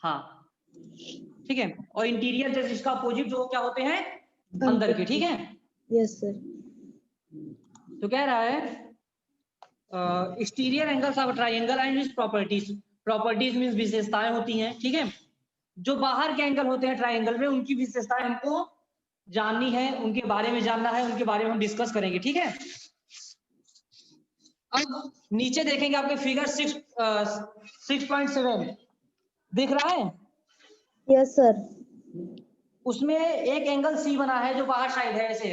हाँ ठीक है, और इंटीरियर जैसे इसका अपोजिट जो क्या होते हैं, अंदर के, ठीक है। Yes sir. तो कह रहा है exterior angles of triangle and its properties, properties means विशेषताएं होती हैं, ठीक है। जो बाहर के एंगल होते हैं ट्रायंगल में, उनकी विशेषताएं हमको जाननी है, उनके बारे में जानना है, उनके बारे में हम डिस्कस करेंगे, ठीक है। अब नीचे देखेंगे आपके फिगर 6.7 दिख रहा है। Yes sir. उसमें एक एंगल सी बना है जो बाहर साइड है, ऐसे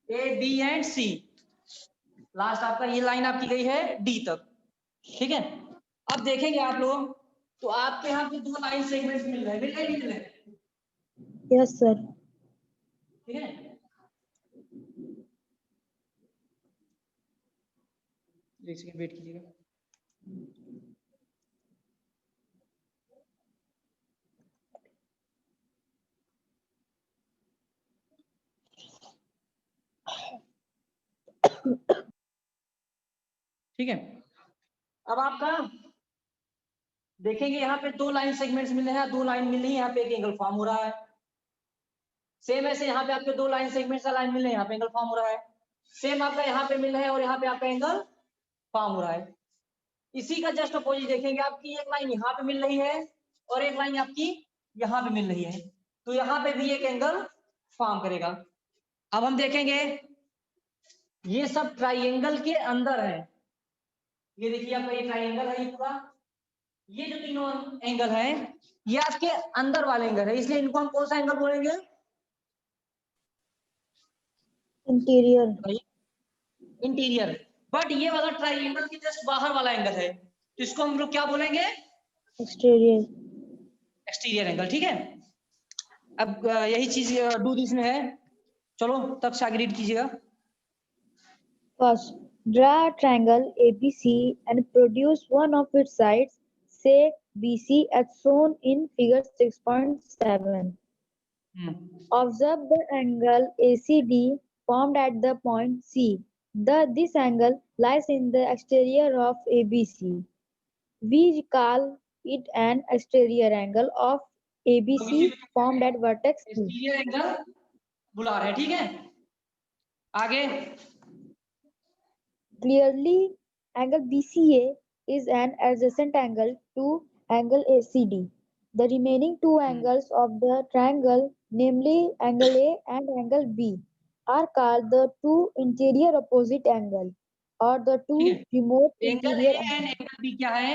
A B and C, last आपका ये लाइन आपकी गई है डी तक, ठीक है। अब देखेंगे आप लोग, तो आपके यहाँ पे दो लाइन सेगमेंट्स मिल रहे हैं, मिल रहे हैं? Yes sir. ठीक है, एक सेकंड वेट कीजिएगा। ठीक है, अब आपका देखेंगे यहाँ पे दो लाइन सेगमेंट्स मिल रहे हैं, दो लाइन मिल रही है, यहाँ पे एक एंगल फॉर्म हो रहा है। सेम ऐसे यहाँ पे आपके दो लाइन सेगमेंट्स का लाइन मिल रहे हैं, यहाँ पे एंगल फॉर्म हो रहा है। सेम आपका यहाँ पे मिल रहा है और यहाँ पे आपका एंगल फॉर्म हो रहा है। इसी का जस्ट अपोजिट देखेंगे, आपकी एक लाइन यहाँ पे मिल रही है और एक लाइन आपकी यहाँ पे मिल रही है, तो यहाँ पे भी एक एंगल फॉर्म करेगा। अब हम देखेंगे ये सब ट्राइएंगल के अंदर है। ये देखिए आपका ये ट्राइएंगल है, ये पूरा, ये जो तीनों एंगल है ये आपके अंदर वाले एंगल है, इसलिए इनको हम कौन सा एंगल बोलेंगे? इंटीरियर। इंटीरियर। बट ये वाला ट्राइएंगल की जस्ट बाहर वाला एंगल है, तो इसको हम लोग क्या बोलेंगे? एक्सटीरियर। एक्सटीरियर एंगल, ठीक है। अब यही चीज डू दिस में है, चलो तब से आगे रीड कीजिएगा। First, draw a triangle ABC and produce one of its sides, say BC, as shown in figure 6.7. Observe the angle ACD formed at the point C. This angle lies in the exterior of ABC. We call it an exterior angle of ABC formed at vertex C. Exterior angle बुला रहे हैं, ठीक है। आगे Clearly, angle BCA is an adjacent angle to angle ACD. The remaining two angles of the triangle, namely angle A and angle B, are called the two interior opposite angles or the two remote angle interior A and angles. Angle B क्या है?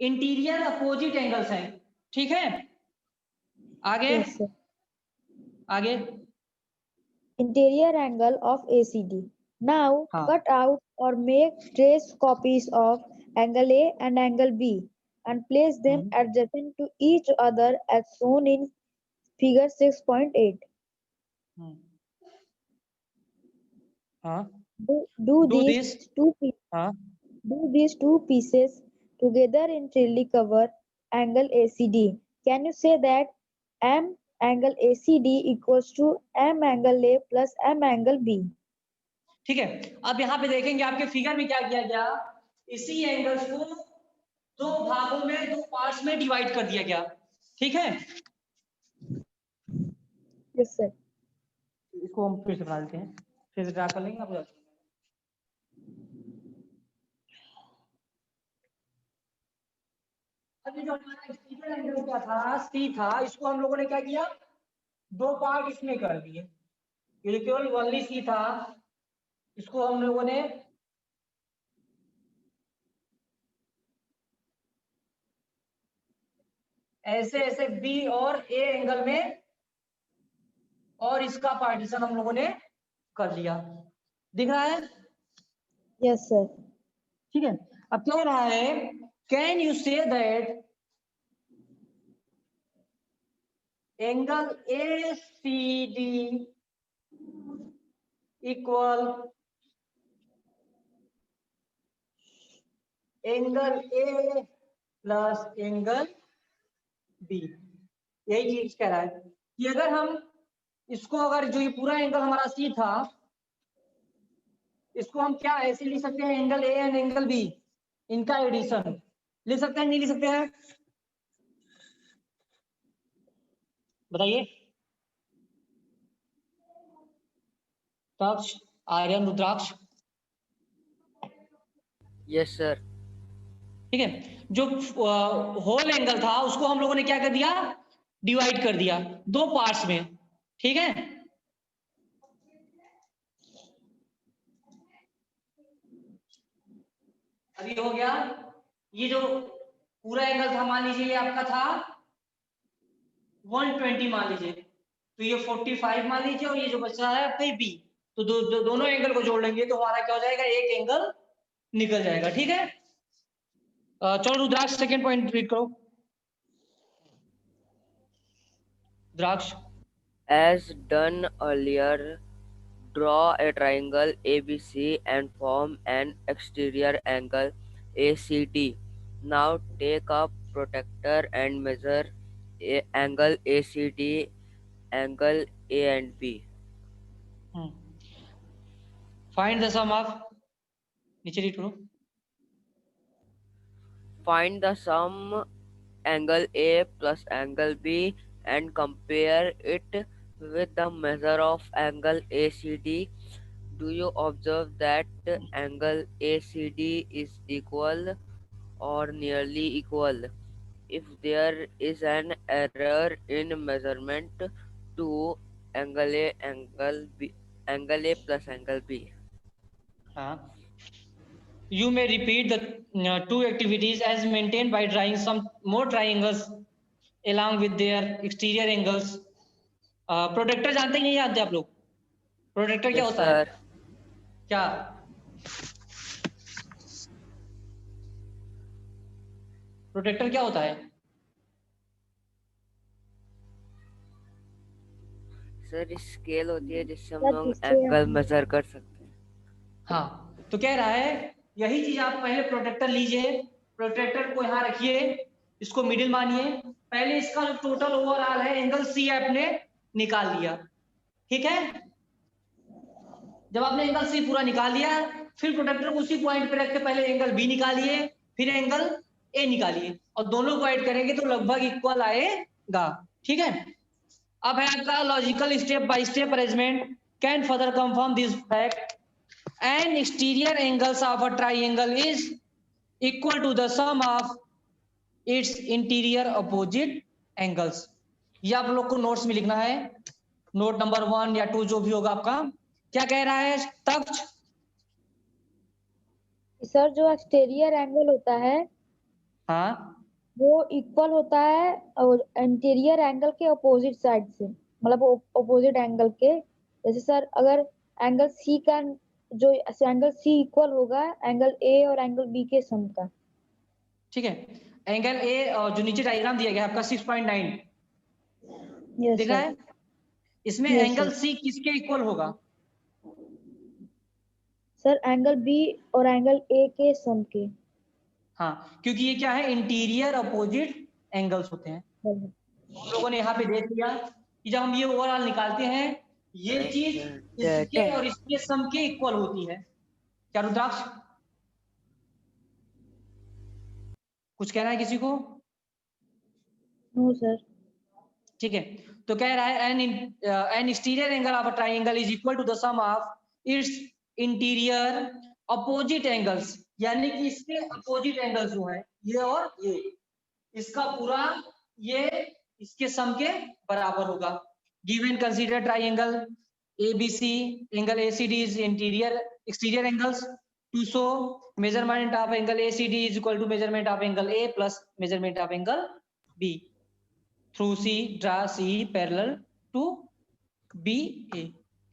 Interior opposite angles हैं, ठीक है। आगे Yes, sir. आगे Interior angle of ACD. Now, हाँ cut out or make trace copies of angle A and angle B and place them adjacent to each other as shown in figure 6.8. हाँ Do do these this, two हाँ do these two pieces together in trily cover angle ACD. Can you say that M angle ACD equals to M angle A plus M angle B? ठीक है। अब यहाँ पे देखेंगे आपके figure में क्या किया गया, इसी एंगल्स को दो भागों में, दो पार्ट्स में डिवाइड कर दिया गया, ठीक है। Yes, sir. इसको हम फिर से बना देते हैं, फिर से ड्रा कर लेंगे आप। अभी जो हमारा एक्सटीरियर एंगल क्या था, सी था, इसको हम लोगों ने क्या किया, दो पार्ट इसमें कर दिए। ये केवल ओनली सी था, इसको हम लोगों ने ऐसे ऐसे बी और ए एंगल में, और इसका पार्टीशन हम लोगों ने कर लिया, दिख रहा है? Yes, sir. ठीक है। अब क्या हो रहा है, can you say that angle A C D equal angle A plus angle B? यही चीज कह रहा है कि अगर हम इसको अगर जो ये पूरा एंगल हमारा सी था, इसको हम क्या ऐसे लिख सकते हैं, angle A and angle B, इनका एडिशन लिख सकते हैं, नहीं लिख सकते हैं? बताइए। रुद्राक्ष, आर्यन, रुद्राक्ष। Yes sir. ठीक है, जो होल एंगल था उसको हम लोगों ने क्या कर दिया, डिवाइड कर दिया दो पार्ट्स में। ठीक है, अभी हो गया। ये जो पूरा एंगल था, मान लीजिए ये आपका था 120 मान लीजिए, तो ये 45 मान लीजिए, और ये जो बचा है आपका बी, तो दोनों एंगल को जोड़ लेंगे तो हमारा क्या हो जाएगा, एक एंगल निकल जाएगा। ठीक है, चलो रुद्राक्ष सेकंड पॉइंट रीड करो। रुद्राक्ष। As done earlier, draw a triangle ABC and form an exterior angle ACD. Now take a protractor and measure angle ACD, angle A and B. Find the sum of, नीचे read करो। Find the sum angle A plus angle B and compare it with the measure of angle ACD. Do you observe that angle ACD is equal or nearly equal? If there is an error in measurement, to angle A, angle B, angle A plus angle B. You may repeat the two activities as maintained by drawing some more triangles along with their exterior angles. Protractor जानते ही नहीं जानते आप लोग? Protector क्या होता है? क्या? प्रोटेक्टर क्या होता है? सर स्केल होती है जिससे हम लोग एंगल मेजर कर सकते हैं। हाँ, तो कह रहा है यही चीज आप पहले प्रोटेक्टर लीजिए, प्रोटेक्टर को यहाँ रखिए, इसको मिडिल मानिए, पहले इसका जो टोटल ओवरऑल है एंगल सी आपने निकाल लिया। ठीक है, जब आपने एंगल सी पूरा निकाल लिया, फिर प्रोटेक्टर को उसी पॉइंट पे रख के पहले एंगल बी निकालिए, फिर एंगल ए निकालिए, और दोनों को ऐड करेंगे तो लगभग इक्वल आएगा। ठीक है, अब है आपका logical step by step arrangement can further confirm this fact. An exterior angles of a triangle is equal to the sum of its interior opposite angles. ये आप लोग को नोट्स में लिखना है, नोट नंबर 1 या 2 जो भी होगा आपका। क्या कह रहा है तक्ष? सर जो एक्सटीरियर एंगल होता है, हाँ, वो इक्वल होता है इंटीरियर एंगल के अपोजिट साइड से, मतलब अपोजिट एंगल के। जैसे सर अगर एंगल सी का जो एंगल सी इक्वल होगा एंगल ए और एंगल बी के सम का। ठीक है, एंगल ए जो नीचे डायग्राम दिया गया आपका 6.9 दिख रहा है, इसमें एंगल सी किसके इक्वल होगा? सर एंगल बी और एंगल ए के सम के। हाँ, क्योंकि ये क्या है, इंटीरियर अपोजिट एंगल्स होते हैं। हम लोगों ने यहाँ पे देख लिया कि जब हम ये ओवरऑल निकालते हैं, ये चीज इसके और इसके सम के इक्वल होती है। क्या रुद्राक्ष कुछ कहना है किसी को? No sir. ठीक है, तो कह रहा है an exterior angle of a triangle is equal to the sum of its interior opposite angles, यानी कि इसके अपोजिट एंगल्स जो है ये और ये, इसका पूरा ये इसके सम के बराबर होगा। Given consider triangle ABC, angle ACD is interior exterior angles to show measurement of angle ACD is equal to measurement of angle A plus measurement of angle B through C, draw C parallel to BA।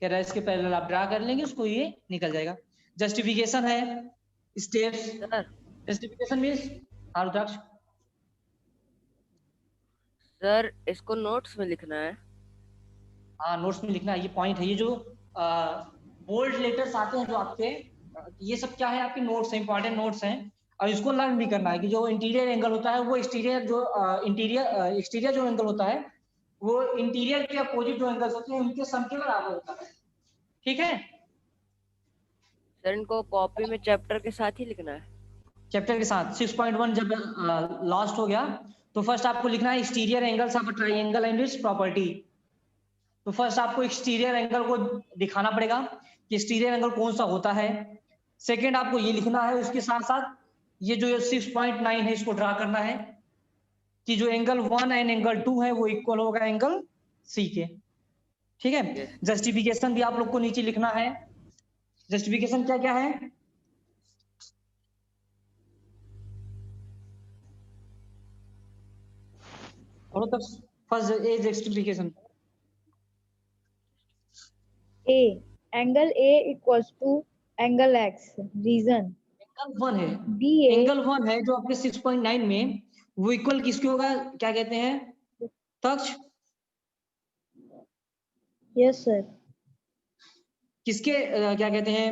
कह रहा है इसके parallel आप draw कर लेंगे, उसको ये निकल जाएगा। जस्टिफिकेशन है स्टेप्स। जस्टिफिकेशन मींस रुद्राक्ष सर इसको नोट्स में लिखना है। हाँ, नोट्स में लिखना है, ये पॉइंट है। ये जो बोल्ड लेटर्स आते हैं जो आपके, ये सब क्या है, आपके नोट्स हैं, इंपॉर्टेंट नोट्स हैं, और इसको लर्न भी करना है कि जो इंटीरियर एंगल होता है वो एक्सटीरियर जो एक्सटीरियर जो एंगल होता है वो इंटीरियर के अपोजिट जो एंगल्स होते हैं उनके सम के बराबर होता है। ठीक है, सर इनको कॉपी में चैप्टर के साथ ही लिखना है? चैप्टर के साथ 6.1 जब लास्ट हो गया तो फर्स्ट आपको लिखना है exterior angles of a triangle and it's property. तो फर्स्ट आपको एक्सटीरियर एंगल को दिखाना पड़ेगा कि एक्सटीरियर एंगल कौन सा होता है। सेकंड आपको ये लिखना है, उसके साथ साथ ये जो 6.9 है इसको ड्रा करना है कि जो एंगल 1 एंड एंगल 2 है वो इक्वल होगा एंगल सी के। ठीक है, जस्टिफिकेशन भी आप लोग को नीचे लिखना है। जस्टिफिकेशन क्या क्या है? और तब first A justification A. Angle A equals to angle X. Reason. Angle 1 है, B. A. एंगल 1 है जो आपके 6.9 में वो इक्वल किसके होगा, क्या कहते हैं तक्ष? Yes, sir. किसके क्या कहते हैं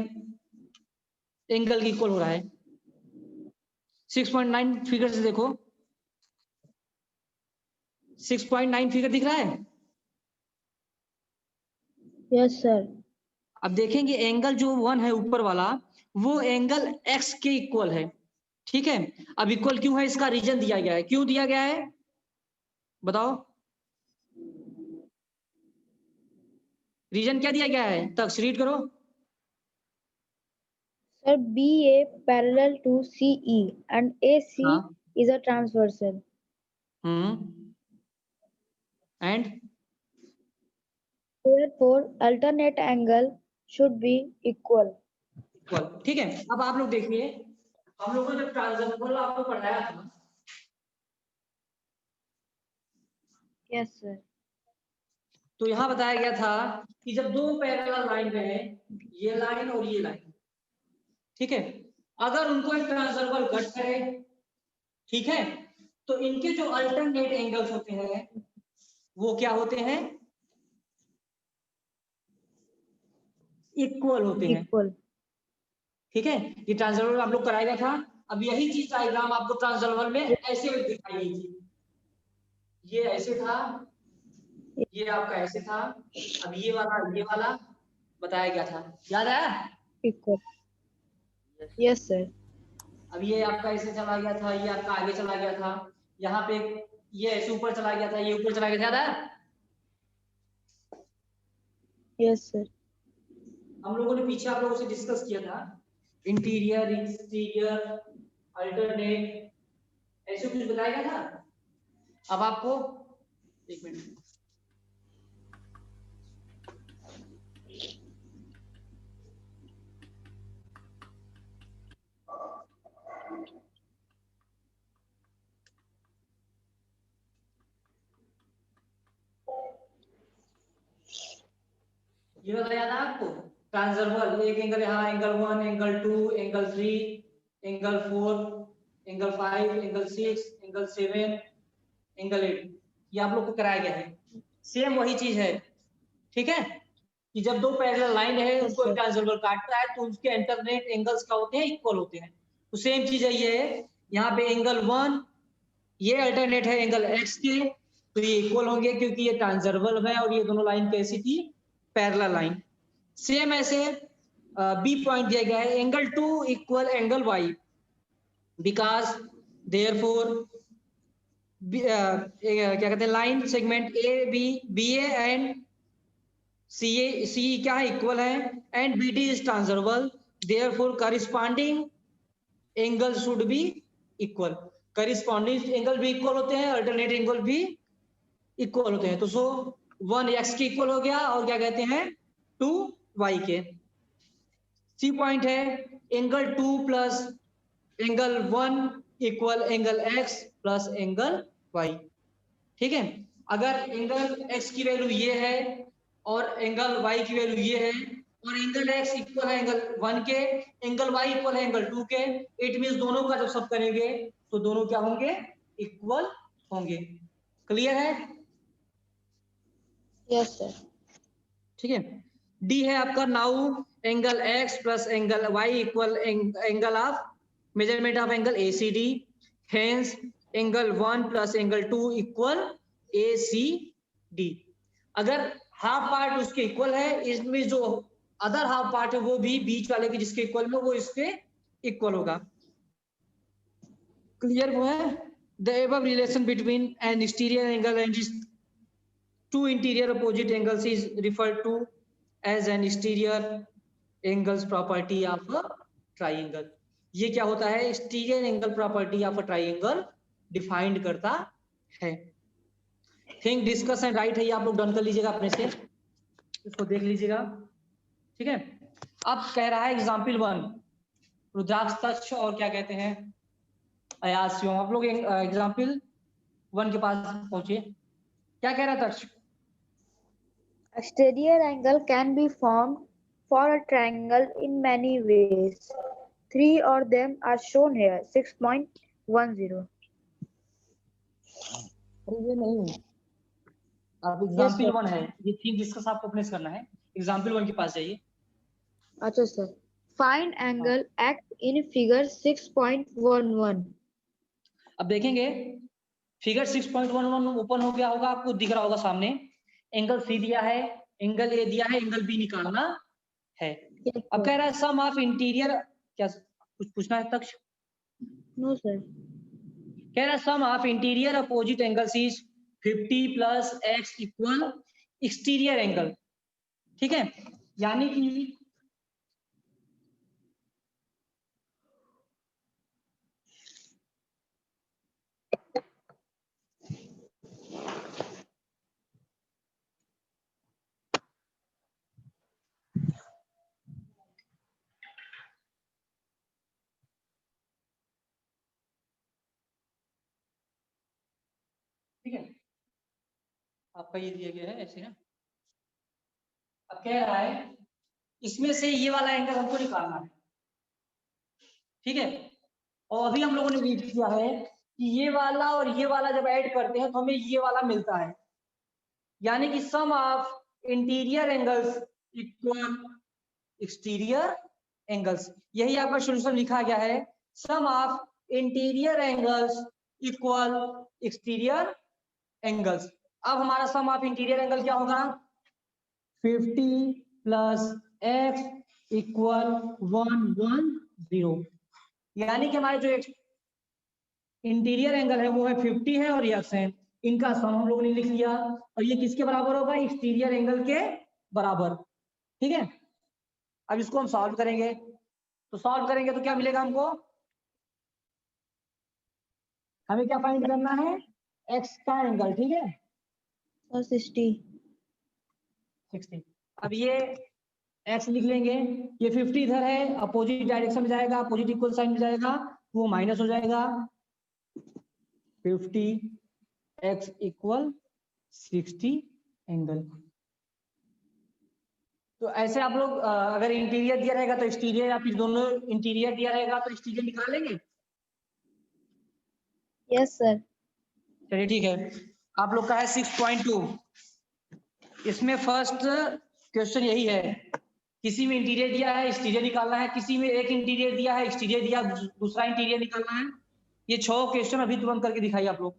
एंगल की इक्वल हो रहा है? 6.9 फिगर से देखो, 6.9 फिगर दिख रहा है? Yes, sir. अब देखेंगे एंगल जो 1 है ऊपर वाला वो एंगल x के इक्वल है। ठीक है, अब इक्वल क्यों है इसका रीजन दिया गया है। क्यों दिया गया है बताओ, रीजन क्या दिया गया है? तक रीड करो। Sir, BA parallel to CE and AC हाँ, is a transversal. And Therefore, alternate angle should be equal. Equal. ठीक है, अब आप लोग देखिए, हम लोगों ने जब ट्रांसवर्सल आपको पढ़ाया था, Yes, sir. तो यहाँ बताया गया था कि जब दो पैरेलल लाइन रहे, ये लाइन और ये लाइन, ठीक है, अगर उनको एक ट्रांसवर्सल कट करे, ठीक है, तो इनके जो अल्टरनेट एंगल्स होते हैं वो क्या होते हैं? इक्वल होते हैं। Equal. ठीक है, ये ट्रांसवर्सल आप लोग कराया गया था। अब यही चीज डायग्राम आपको ट्रांसवर्सल में ऐसे दिखाई गई थी, ये ऐसे था, ये आपका ऐसे था, अब ये वाला बताया गया था, याद आया? Equal. Yes, sir. अब ये आपका ऐसे चला गया था, ये आपका आगे चला गया था, यहाँ पे ये ऐसे ऊपर चला गया था, ये ऊपर चला गया था, याद आया? Yes, sir. हम लोगों ने पीछे आप लोगों से डिस्कस किया था इंटीरियर, एक्सटीरियर, अल्टरनेट, ऐसे कुछ बताया गया था। अब आपको एक मिनट, ये बताया था आपको ट्रांसवर्सल, एक एंगल यहाँ, angle 1, angle 2, angle 3, angle 4, angle 5, angle 6, angle 7, angle 8, ये आप लोग को कराया गया है। सेम वही चीज है। ठीक है, कि जब दो पैरेलल लाइन है उसको एक ट्रांसवर्सल काटता है तो उसके अल्टरनेट एंगल्स क्या होते हैं? इक्वल होते हैं। तो सेम चीज है ये, यहाँ पे एंगल 1 ये अल्टरनेट है एंगल x के, तो ये इक्वल होंगे क्योंकि ये ट्रांसवर्सल है और ये दोनों लाइन कैसी थी? Parallel line. सेम ऐसे बी पॉइंट दिया गया है, angle 2 equal angle y because therefore क्या कहते हैं line segment A B, B and C क्या है? इक्वल है, and B D is transversal, therefore corresponding angle should be equal. Corresponding angle भी इक्वल होते हैं, अल्टरनेट एंगल भी इक्वल होते हैं। तो सो 1 x के इक्वल हो गया और क्या कहते हैं 2 y के। सी पॉइंट है angle 2 plus angle 1 equal angle x plus angle y। ठीक है, अगर एंगल x की वैल्यू ये है और एंगल y की वैल्यू ये है और एंगल x इक्वल है एंगल 1 के, एंगल y इक्वल है एंगल 2 के, इट मींस दोनों का जब सब करेंगे तो दोनों क्या होंगे? इक्वल होंगे। क्लियर है? Yes, sir. ठीक है, डी है आपका now angle x plus angle y equal angle of measurement of angle ACD, hence angle 1 plus angle 2 equal ACD। D. अगर हाफ पार्ट उसके इक्वल है, इसमें जो अदर हाफ पार्ट है वो भी बीच वाले के जिसके इक्वल में वो इसके इक्वल होगा। क्लियर हुआ है? The above relation between N exterior angle and two interior opposite angles is referred to as an exterior angles property of a triangle। ये क्या होता है? exterior angle property of a triangle defined करता है। Think discuss and right है, ये आप लोग डन कर लीजिएगा अपने से, इसको देख लीजिएगा, ठीक है। अब कह रहा है एग्जाम्पल 1, रुद्राक्ष तक्ष और क्या कहते हैं अयास्यों। आप लोग एग्जाम्पल 1 के पास पहुंचिए। क्या कह रहा है Taksha? Exterior angle can be formed for a triangle in many ways. 3 of them are shown here. 6.10. ये नहीं, अब एग्जाम्पल 1 है, ये थिंक डिस्कस आपको अपने से करना है। एग्जाम्पल 1 के पास जाइए। अच्छा sir, find angle x in figure 6.11। अब देखेंगे फिगर 6.11 ओपन हो गया होगा, आपको दिख रहा होगा सामने। एंगल सी दिया है, एंगल ए दिया है, एंगल बी निकालना है। अब कह रहा है सम ऑफ इंटीरियर, क्या कुछ पूछना है तक्ष? No sir. कह रहा है sum of interior opposite angles is 50 plus x equal exterior angle, ठीक है। यानी कि ठीक है, आपका ये दिया गया है ऐसे ना। अब कह रहा है इसमें से ये वाला एंगल हमको निकालना है, ठीक है। और अभी हम लोगों ने रीड किया है कि ये वाला और ये वाला जब ऐड करते हैं तो हमें ये वाला मिलता है, यानी कि sum of interior angles equal exterior angles. यही आपका सॉल्यूशन लिखा गया है, sum of interior angles equal exterior angles. अब हमारा सम ऑफ इंटीरियर एंगल क्या होगा? 50 प्लस एक्स इक्वल 110, यानी कि हमारे जो इंटीरियर एंगल है वो है 50 है और एक्स है, इनका सम हम लोगों ने लिख लिया। और ये किसके बराबर होगा? एक्सटीरियर एंगल के बराबर, ठीक है। अब इसको हम सॉल्व करेंगे, तो सॉल्व करेंगे तो क्या मिलेगा हमको? हमें क्या फाइंड करना है? एक्स का एंगल, ठीक है, 60। अब ये एक्स लिख लेंगे, ये 50 इधर है, अपोजिट डायरेक्शन में जाएगा, अपोजिट इक्वल साइन में जाएगा, वो माइनस हो जाएगा। 50 एक्स इक्वल 60 एंगल। तो ऐसे आप लोग अगर इंटीरियर दिया रहेगा तो एक्सटीरियर, या फिर दोनों इंटीरियर दिया रहेगा तो एक्सटीरियर निकाल लेंगे। Yes sir. चलिए ठीक है, आप लोग का है 6.2। इसमें फर्स्ट क्वेश्चन यही है, किसी में इंटीरियर दिया है एक्सटीरियर निकालना है, किसी में एक इंटीरियर दिया है एक्सटीरियर दिया दूसरा इंटीरियर निकालना है। ये 6 क्वेश्चन अभी तुरंत करके दिखाइए आप लोग।